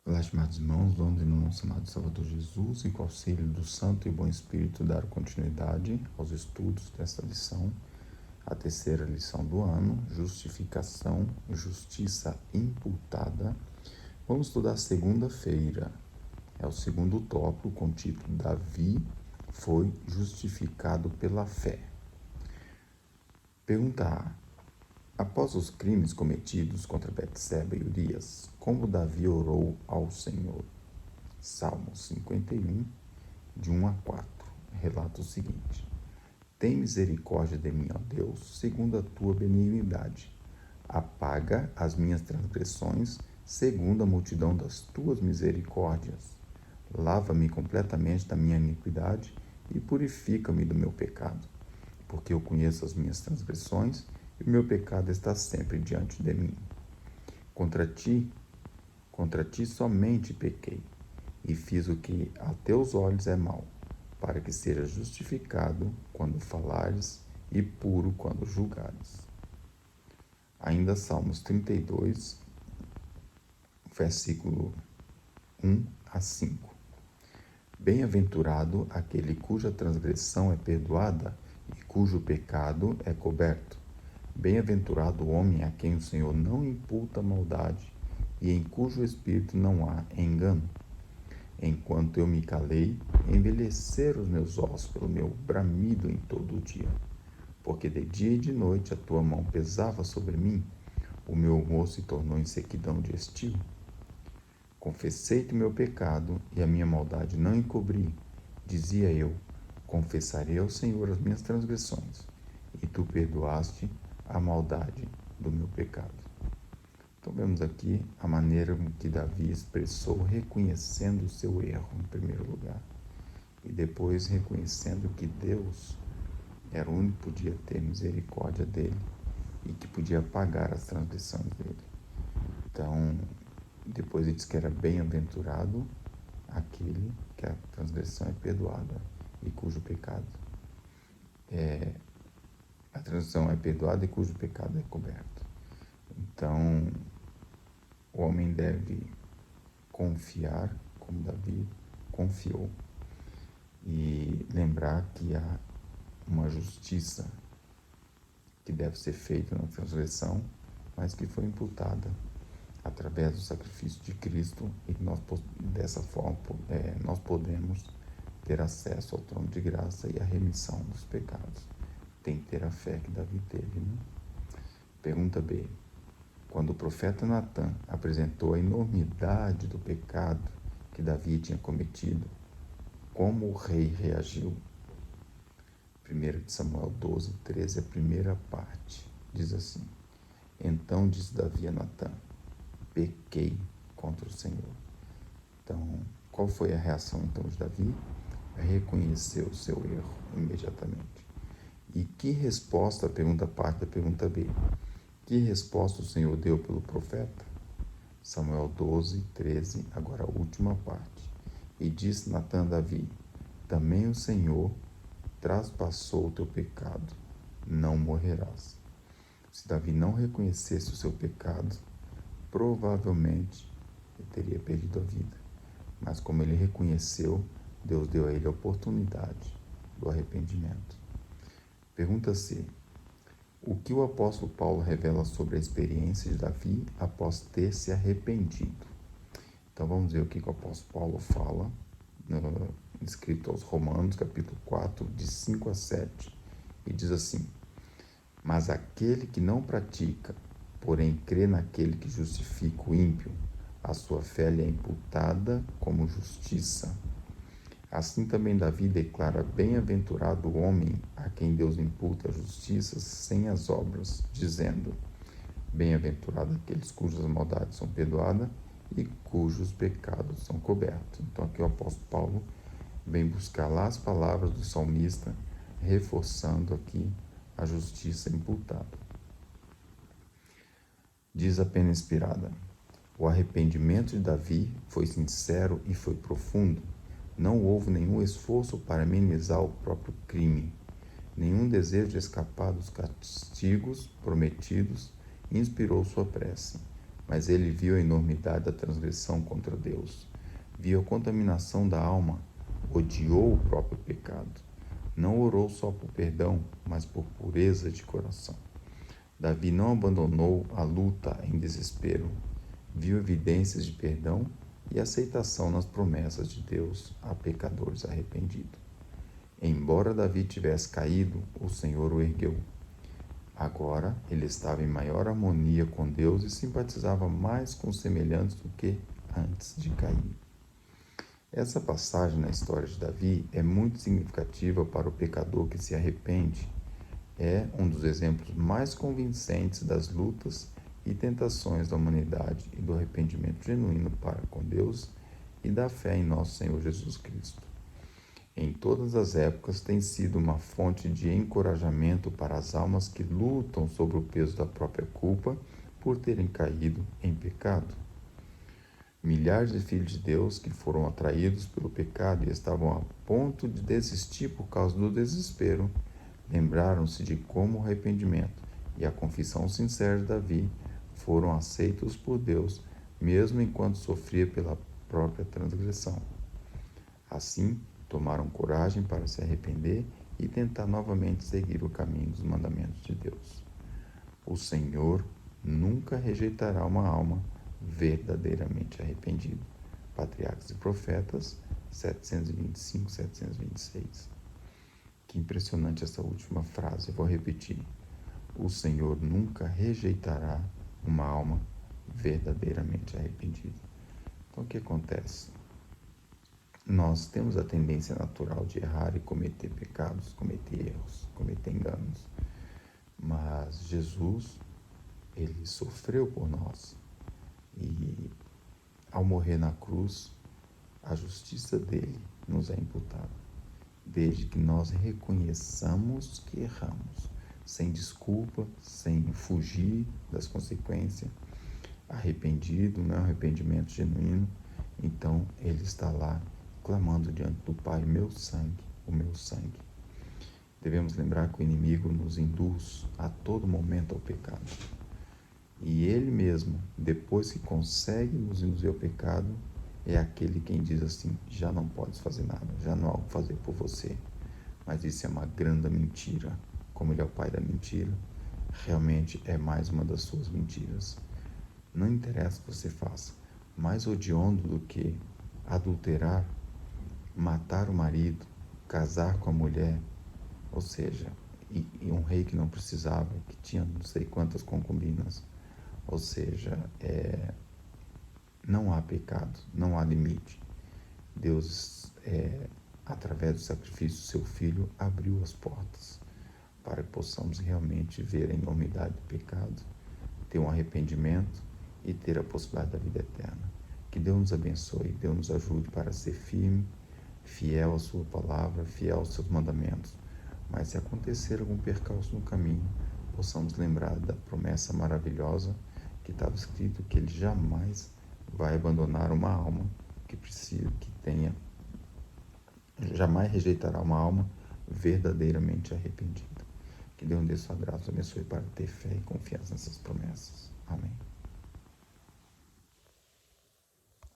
Olá, estimados irmãos, vamos no nosso amado Salvador Jesus e com o auxílio do Santo e Bom Espírito dar continuidade aos estudos desta lição, a terceira lição do ano, Justificação, Justiça Imputada. Vamos estudar segunda-feira, é o segundo tópico com o título Davi foi justificado pela fé. Pergunta A. Após os crimes cometidos contra Betseba e Urias, como Davi orou ao Senhor? Salmo 51, de 1 a 4, relata o seguinte: Tem misericórdia de mim, ó Deus, segundo a tua benignidade. Apaga as minhas transgressões, segundo a multidão das tuas misericórdias. Lava-me completamente da minha iniquidade e purifica-me do meu pecado, porque eu conheço as minhas transgressões e o meu pecado está sempre diante de mim. Contra ti somente pequei, e fiz o que a teus olhos é mau, para que sejas justificado quando falares e puro quando julgares. Ainda Salmos 32, versículo 1 a 5. Bem-aventurado aquele cuja transgressão é perdoada e cujo pecado é coberto. Bem-aventurado o homem a quem o Senhor não imputa maldade e em cujo espírito não há engano. Enquanto eu me calei, envelheceram os meus ossos pelo meu bramido em todo o dia. Porque de dia e de noite a tua mão pesava sobre mim, o meu humor se tornou em sequidão de estio. Confessei-te o meu pecado e a minha maldade não encobri. Dizia eu, confessarei ao Senhor as minhas transgressões, e tu perdoaste a maldade do meu pecado. Então vemos aqui a maneira que Davi expressou reconhecendo o seu erro em primeiro lugar e depois reconhecendo que Deus era o único que podia ter misericórdia dele e que podia apagar as transgressões dele. Então, depois ele diz que era bem-aventurado aquele que a transgressão é perdoada e cujo pecado a transgressão é perdoada e cujo pecado é coberto. Então, o homem deve confiar, como Davi confiou, e lembrar que há uma justiça que deve ser feita na transgressão, mas que foi imputada através do sacrifício de Cristo e que dessa forma nós podemos ter acesso ao trono de graça e à remissão dos pecados. Tem que ter a fé que Davi teve, né? Pergunta B. Quando o profeta Natã apresentou a enormidade do pecado que Davi tinha cometido, como o rei reagiu? 1 Samuel 12, 13, a primeira parte, diz assim: Então disse Davi a Natã: Pequei contra o Senhor. Então, qual foi a reação então de Davi? Reconheceu o seu erro imediatamente. E que resposta, a segunda parte da pergunta B, que resposta o Senhor deu pelo profeta? Samuel 12, 13, agora a última parte. E disse Natã a Davi: Também o Senhor traspassou o teu pecado, não morrerás. Se Davi não reconhecesse o seu pecado, provavelmente ele teria perdido a vida. Mas como ele reconheceu, Deus deu a ele a oportunidade do arrependimento. Pergunta C. O que o apóstolo Paulo revela sobre a experiência de Davi após ter se arrependido? Então vamos ver o que o apóstolo Paulo fala, escrito aos Romanos, capítulo 4, de 5 a 7, e diz assim: Mas aquele que não pratica, porém crê naquele que justifica o ímpio, a sua fé lhe é imputada como justiça. Assim também Davi declara: Bem-aventurado o homem a quem Deus imputa a justiça sem as obras, dizendo: Bem-aventurado aqueles cujas maldades são perdoadas e cujos pecados são cobertos. Então aqui o apóstolo Paulo vem buscar lá as palavras do salmista, reforçando aqui a justiça imputada. Diz a pena inspirada: O arrependimento de Davi foi sincero e foi profundo. Não houve nenhum esforço para amenizar o próprio crime, nenhum desejo de escapar dos castigos prometidos inspirou sua prece, mas ele viu a enormidade da transgressão contra Deus, viu a contaminação da alma, odiou o próprio pecado. Não orou só por perdão, mas por pureza de coração. Davi não abandonou a luta em desespero, viu evidências de perdão e aceitação nas promessas de Deus a pecadores arrependidos. Embora Davi tivesse caído, o Senhor o ergueu. Agora ele estava em maior harmonia com Deus e simpatizava mais com os semelhantes do que antes de cair. Essa passagem na história de Davi é muito significativa para o pecador que se arrepende. É um dos exemplos mais convincentes das lutas e tentações da humanidade e do arrependimento genuíno para com Deus e da fé em nosso Senhor Jesus Cristo. Em todas as épocas tem sido uma fonte de encorajamento para as almas que lutam sobre o peso da própria culpa por terem caído em pecado. Milhares de filhos de Deus que foram atraídos pelo pecado e estavam a ponto de desistir por causa do desespero, lembraram-se de como o arrependimento e a confissão sincera de Davi foram aceitos por Deus, mesmo enquanto sofria pela própria transgressão. Assim, tomaram coragem para se arrepender e tentar novamente seguir o caminho dos mandamentos de Deus. O Senhor nunca rejeitará uma alma verdadeiramente arrependida. Patriarcas e Profetas, 725, 726. Que impressionante essa última frase, eu vou repetir. O Senhor nunca rejeitará uma alma verdadeiramente arrependida. Então, o que acontece? Nós temos a tendência natural de errar e cometer pecados, cometer erros, cometer enganos. Mas Jesus, ele sofreu por nós. E ao morrer na cruz, a justiça dele nos é imputada, desde que nós reconheçamos que erramos, sem desculpa, sem fugir das consequências, arrependido, um arrependimento genuíno. Então ele está lá clamando diante do Pai: meu sangue, o meu sangue. Devemos lembrar que o inimigo nos induz a todo momento ao pecado. E ele mesmo, depois que consegue nos induzir ao pecado, é aquele quem diz assim: já não podes fazer nada, já não há o que fazer por você. Mas isso é uma grande mentira. Como ele é o pai da mentira, realmente é mais uma das suas mentiras. Não interessa o que você faça, mais odioso do que adulterar, matar o marido, casar com a mulher, ou seja, e um rei que não precisava, que tinha não sei quantas concubinas. Ou seja, não há pecado, não há limite. Deus, através do sacrifício do seu Filho, abriu as portas para que possamos realmente ver a enormidade do pecado, ter um arrependimento e ter a possibilidade da vida eterna. Que Deus nos abençoe, Deus nos ajude para ser firme, fiel à sua palavra, fiel aos seus mandamentos. Mas se acontecer algum percalço no caminho, possamos lembrar da promessa maravilhosa que estava escrito, que ele jamais vai abandonar uma alma que precisa, que tenha, jamais rejeitará uma alma verdadeiramente arrependida. Que Deus dê sua graça, abençoe para ter fé e confiança nessas promessas. Amém.